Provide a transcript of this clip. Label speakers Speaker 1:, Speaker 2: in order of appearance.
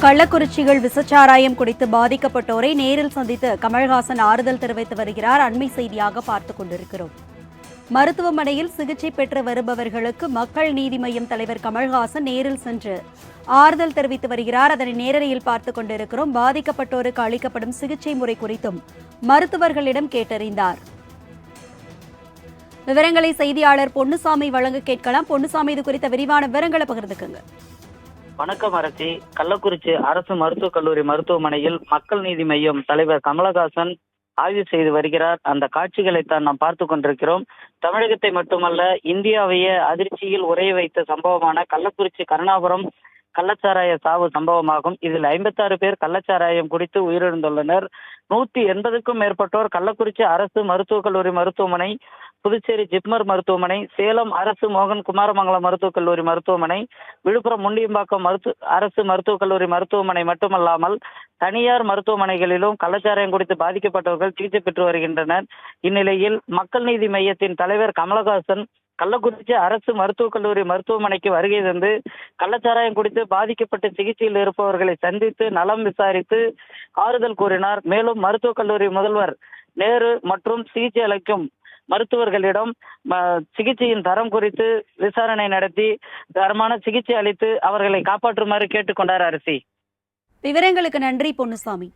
Speaker 1: கள்ளக்குறிச்சியில் விசச்சாராயம் குடித்து பாதிக்கப்பட்டோரை நேரில் சந்தித்து கமல்ஹாசன் ஆறுதல் தெரிவித்து வருகிறார். அண்மை செய்தியாக பார்த்துக் கொண்டிருக்கிறோம். மருத்துவமனையில் சிகிச்சை பெற்று வருபவர்களுக்கு மக்கள் நீதி மய்யம் தலைவர் கமல்ஹாசன் நேரில் சென்று ஆறுதல் தெரிவித்து வருகிறார். அதனை நேரலையில் பார்த்துக் கொண்டிருக்கிறோம். பாதிக்கப்பட்டோருக்கு அளிக்கப்படும் சிகிச்சை முறை குறித்தும் மருத்துவர்களிடம் கேட்டறிந்தார். விவரங்களை செய்தியாளர் பொன்னுசாமி வழங்க கேட்கலாம். பொன்னுசாமி, இது குறித்த விரிவான விவரங்களை பகிர்ந்துக்குங்க.
Speaker 2: வணக்கம் அரசி. கள்ளக்குறிச்சி அரசு மருத்துவக் கல்லூரி மருத்துவமனையில் மக்கள் நீதி மய்யம் தலைவர் கமலஹாசன் ஆய்வு செய்து வருகிறார். அந்த காட்சிகளைத்தான் நாம் பார்த்து கொண்டிருக்கிறோம். தமிழகத்தை மட்டுமல்ல, இந்தியாவையே அதிர்ச்சியில் உரைய வைத்த சம்பவமான கள்ளக்குறிச்சி கருணாபுரம் கள்ளச்சாராய சாவு சம்பவமாகும். இதில் 56 பேர் கள்ளச்சாராயம் குடித்து உயிரிழந்துள்ளனர். 180க்கும் மேற்பட்டோர் கள்ளக்குறிச்சி அரசு மருத்துவக் கல்லூரி மருத்துவமனை, புதுச்சேரி ஜிப்மர் மருத்துவமனை, சேலம் அரசு மோகன் குமாரமங்கலம் மருத்துவக் கல்லூரி மருத்துவமனை, விழுப்புரம் முண்டியம்பாக்கம் அரசு மருத்துவக் கல்லூரி மருத்துவமனை மட்டுமல்லாமல் தனியார் மருத்துவமனைகளிலும் கள்ளச்சாராயம் குடித்து பாதிக்கப்பட்டவர்கள் சிகிச்சை பெற்று வருகின்றனர். இந்நிலையில் மக்கள் நீதி மய்யத்தின் தலைவர் கமலஹாசன் கள்ளக்குறிச்சி அரசு மருத்துவக் கல்லூரி மருத்துவமனைக்கு வருகை தந்து கள்ளச்சாராயம் குடித்து பாதிக்கப்பட்டு சிகிச்சையில் இருப்பவர்களை சந்தித்து நலம் விசாரித்து ஆறுதல் கூறினார். மேலும் மருத்துவக் கல்லூரி முதல்வர் நேரு மற்றும் சிகிச்சை அளிக்கும் மருத்துவர்களிடம் சிகிச்சையின் தரம் குறித்து விசாரணை நடத்தி தரமான சிகிச்சை அளித்து அவர்களை காப்பாற்றுமாறு கேட்டுக்கொண்டார் அரசி.
Speaker 1: விவரங்களுக்கு நன்றி பொன்னுசாமி.